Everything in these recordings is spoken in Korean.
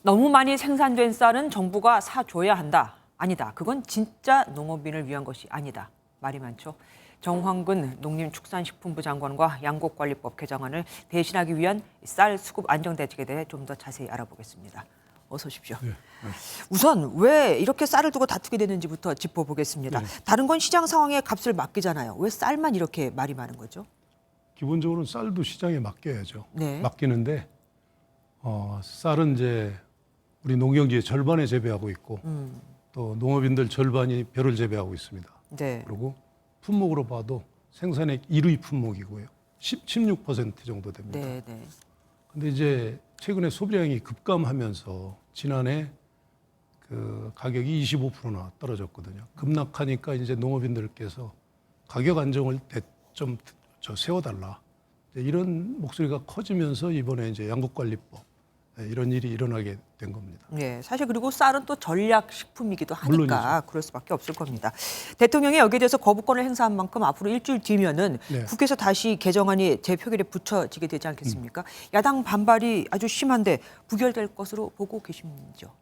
너무 많이 생산된 쌀은 정부가 사줘야 한다. 아니다. 그건 진짜 농업인을 위한 것이 아니다. 말이 많죠. 정황근 농림축산식품부 장관과 양곡관리법 개정안을 대신하기 위한 쌀 수급 안정 대책에 대해 좀 더 자세히 알아보겠습니다. 어서 오십시오. 네. 우선 왜 이렇게 쌀을 두고 다투게 되는지부터 짚어보겠습니다. 네. 다른 건 시장 상황에 값을 맡기잖아요. 왜 쌀만 이렇게 말이 많은 거죠? 기본적으로는 쌀도 시장에 맡겨야죠. 네. 맡기는데 쌀은 이제 우리 농경지의 절반에 재배하고 있고 또 농업인들 절반이 벼를 재배하고 있습니다. 네. 그리고 품목으로 봐도 생산액 1위 품목이고요. 16% 정도 됩니다. 네, 네. 근데 이제 최근에 소비량이 급감하면서 지난해 그 가격이 25%나 떨어졌거든요. 급락하니까 이제 농업인들께서 가격 안정을 좀 세워달라. 이런 목소리가 커지면서 이번에 이제 양곡관리법 이런 일이 일어나게 된 겁니다. 네, 사실 그리고 쌀은 또 전략식품이기도 하니까 물론이죠. 그럴 수밖에 없을 겁니다. 대통령이 여기에 대해서 거부권을 행사한 만큼 앞으로 일주일 뒤면은 네. 국회에서 다시 개정안이 재표결에 붙여지게 되지 않겠습니까? 야당 반발이 아주 심한데 부결될 것으로 보고 계십니까?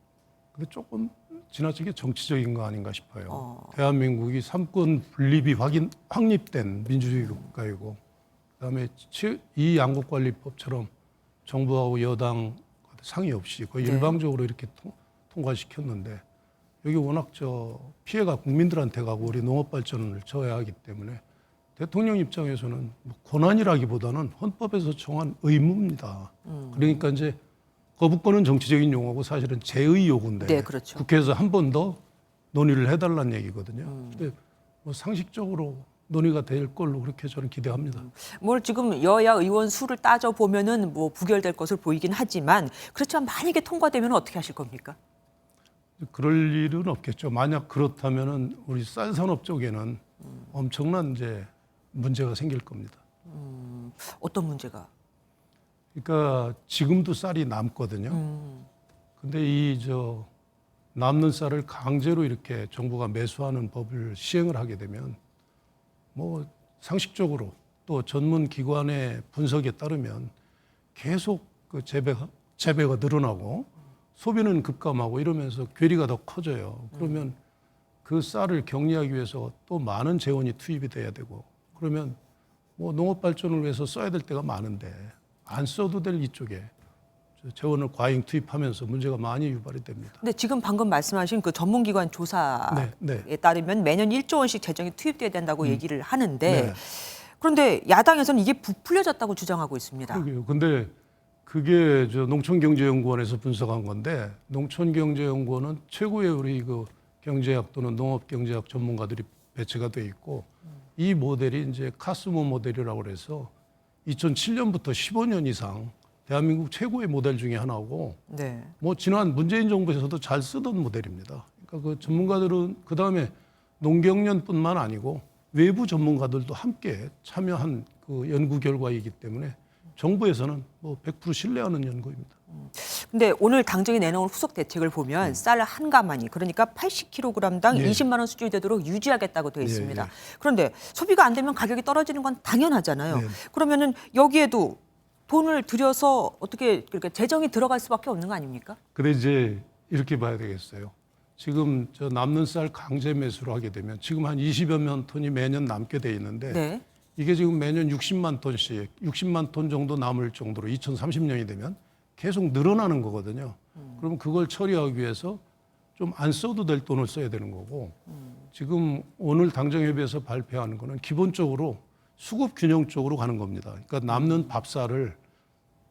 근데 조금 지나치게 정치적인 거 아닌가 싶어요. 대한민국이 삼권 분립이 확립된 민주주의 국가이고, 그다음에 이 양곡관리법처럼 정부하고 여당 상의 없이 거의 네. 일방적으로 이렇게 통과시켰는데 여기 워낙 피해가 국민들한테 가고 우리 농업 발전을 져야 하기 때문에 대통령 입장에서는 뭐 권한이라기보다는 헌법에서 정한 의무입니다. 그러니까 이제 거부권은 정치적인 용어고 사실은 제의 요구인데 네, 그렇죠. 국회에서 한 번 더 논의를 해달라는 얘기거든요. 근데 뭐 상식적으로 논의가 될 걸로 그렇게 저는 기대합니다. 뭘 지금 여야 의원 수를 따져 보면은 뭐 부결될 것을 보이긴 하지만 그렇지만 만약에 통과되면 어떻게 하실 겁니까? 그럴 일은 없겠죠. 만약 그렇다면은 우리 쌀 산업 쪽에는 엄청난 이제 문제가 생길 겁니다. 어떤 문제가? 그러니까 지금도 쌀이 남거든요. 근데 남는 쌀을 강제로 이렇게 정부가 매수하는 법을 시행을 하게 되면 뭐 상식적으로 또 전문 기관의 분석에 따르면 계속 그 재배가 늘어나고 소비는 급감하고 이러면서 괴리가 더 커져요. 그러면 그 쌀을 격리하기 위해서 또 많은 재원이 투입이 돼야 되고 그러면 뭐 농업 발전을 위해서 써야 될 때가 많은데 안 써도 될 이쪽에 재원을 과잉 투입하면서 문제가 많이 유발이 됩니다. 근데 지금 방금 말씀하신 그 전문기관 조사에 네. 따르면 매년 1조 원씩 재정이 투입돼야 된다고 얘기를 하는데 네. 그런데 야당에서는 이게 부풀려졌다고 주장하고 있습니다. 그러게요. 근데 그게 농촌경제연구원에서 분석한 건데 농촌경제연구원은 최고의 우리 그 경제학 또는 농업경제학 전문가들이 배치가 돼 있고 이 모델이 이제 카스모 모델이라고 그래서 2007년부터 15년 이상 대한민국 최고의 모델 중에 하나고 네. 뭐 지난 문재인 정부에서도 잘 쓰던 모델입니다. 그러니까 그 전문가들은 그 다음에 농경연뿐만 아니고 외부 전문가들도 함께 참여한 그 연구 결과이기 때문에 정부에서는 뭐 100% 신뢰하는 연구입니다. 근데 오늘 당정이 내놓은 후속 대책을 보면 쌀 한 가마니 그러니까 80kg당 예. 20만 원 수준이 되도록 유지하겠다고 되어 있습니다. 예. 그런데 소비가 안 되면 가격이 떨어지는 건 당연하잖아요. 네. 그러면은 여기에도 돈을 들여서 어떻게 그러니까 재정이 들어갈 수밖에 없는 거 아닙니까? 근데 이제 이렇게 봐야 되겠어요. 지금 남는 쌀 강제 매수를 하게 되면 지금 한 20여만 톤이 매년 남게 돼 있는데 네. 이게 지금 매년 60만 톤씩 60만 톤 정도 남을 정도로 2030년이 되면 계속 늘어나는 거거든요. 그러면 그걸 처리하기 위해서 좀 안 써도 될 돈을 써야 되는 거고 지금 오늘 당정협의회에서 발표하는 거는 기본적으로 수급 균형 쪽으로 가는 겁니다. 그러니까 남는 밥쌀을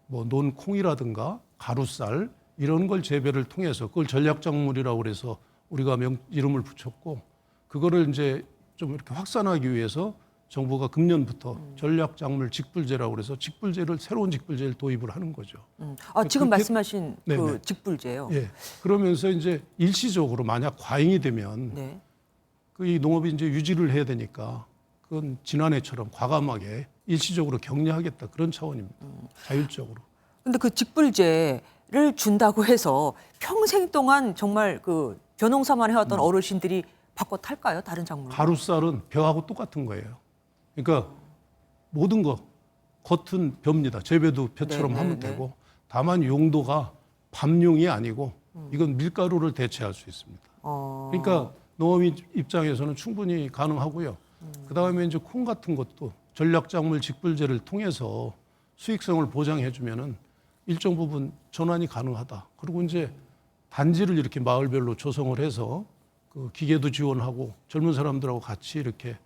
뭐 논콩이라든가 가루쌀 이런 걸 재배를 통해서 그걸 전략작물이라고 그래서 우리가 이름을 붙였고 그거를 이제 좀 이렇게 확산하기 위해서 정부가 금년부터 전략작물 직불제라고 그래서 새로운 직불제를 도입을 하는 거죠. 지금 그렇게- 말씀하신 그 네네. 직불제요. 예. 그러면서 이제 일시적으로 만약 과잉이 되면 네. 이 농업이 이제 유지를 해야 되니까 그건 지난해처럼 과감하게 일시적으로 격려하겠다 그런 차원입니다. 자율적으로. 근데 그 직불제를 준다고 해서 평생 동안 정말 그 벼농사만 해왔던 어르신들이 바꿔 탈까요? 다른 작물로? 가루쌀은 벼하고 똑같은 거예요. 그러니까 모든 거 겉은 벼입니다. 재배도 벼처럼 네, 하면 네, 되고 다만 용도가 밤용이 아니고 이건 밀가루를 대체할 수 있습니다. 그러니까 농업인 입장에서는 충분히 가능하고요. 그다음에 이제 콩 같은 것도 전략작물 직불제를 통해서 수익성을 보장해주면은 일정 부분 전환이 가능하다. 그리고 이제 단지를 이렇게 마을별로 조성을 해서 그 기계도 지원하고 젊은 사람들하고 같이 이렇게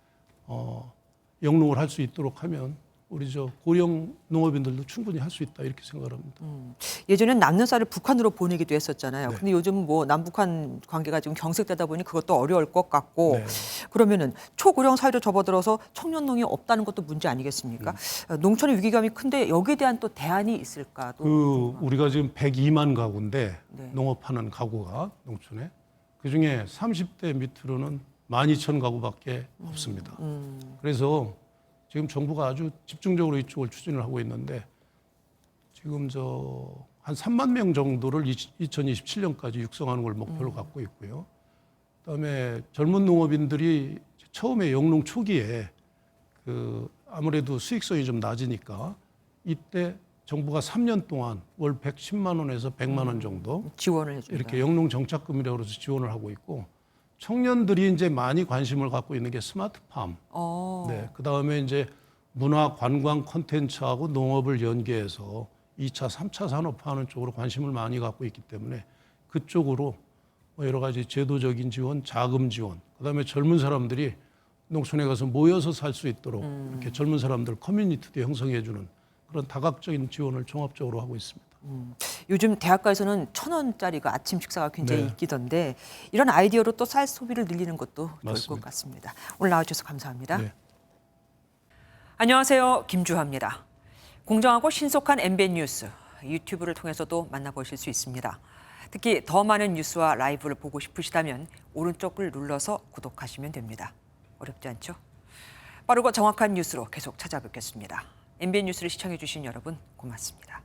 영농을 할 수 있도록 하면 우리 저 고령 농업인들도 충분히 할 수 있다 이렇게 생각을 합니다. 예전엔 남는 쌀을 북한으로 보내기도 했었잖아요. 네. 근데 요즘 뭐 남북한 관계가 지금 경색되다 보니 그것도 어려울 것 같고 네. 그러면은 초고령 사회로 접어들어서 청년농이 없다는 것도 문제 아니겠습니까? 농촌의 위기감이 큰데 여기에 대한 또 대안이 있을까도. 그 우리가 지금 102만 가구인데 네. 농업하는 가구가 농촌에 그 중에 30대 밑으로는 12,000가구밖에 없습니다. 그래서 지금 정부가 아주 집중적으로 이쪽을 추진을 하고 있는데 지금 저 한 3만 명 정도를 2027년까지 육성하는 걸 목표로 갖고 있고요. 그다음에 젊은 농업인들이 처음에 영농 초기에 그 아무래도 수익성이 좀 낮으니까 이때 정부가 3년 동안 월 110만 원에서 100만 원 정도 지원을 해준다. 이렇게 영농 정착금이라고 해서 지원을 하고 있고 청년들이 이제 많이 관심을 갖고 있는 게 스마트팜. 네. 그다음에 이제 문화 관광 콘텐츠하고 농업을 연계해서 2차, 3차 산업화하는 쪽으로 관심을 많이 갖고 있기 때문에 그쪽으로 뭐 여러 가지 제도적인 지원, 자금 지원, 그다음에 젊은 사람들이 농촌에 가서 모여서 살 수 있도록 이렇게 젊은 사람들 커뮤니티도 형성해 주는 그런 다각적인 지원을 종합적으로 하고 있습니다. 요즘 대학가에서는 1,000원짜리가 아침 식사가 굉장히 네. 인기던데 이런 아이디어로 또 쌀 소비를 늘리는 것도 좋을 것 맞습니다. 같습니다. 오늘 나와주셔서 감사합니다. 네. 안녕하세요. 김주하입니다. 공정하고 신속한 MBN 뉴스 유튜브를 통해서도 만나보실 수 있습니다. 특히 더 많은 뉴스와 라이브를 보고 싶으시다면 오른쪽을 눌러서 구독하시면 됩니다. 어렵지 않죠? 빠르고 정확한 뉴스로 계속 찾아뵙겠습니다. MBN 뉴스를 시청해 주신 여러분 고맙습니다.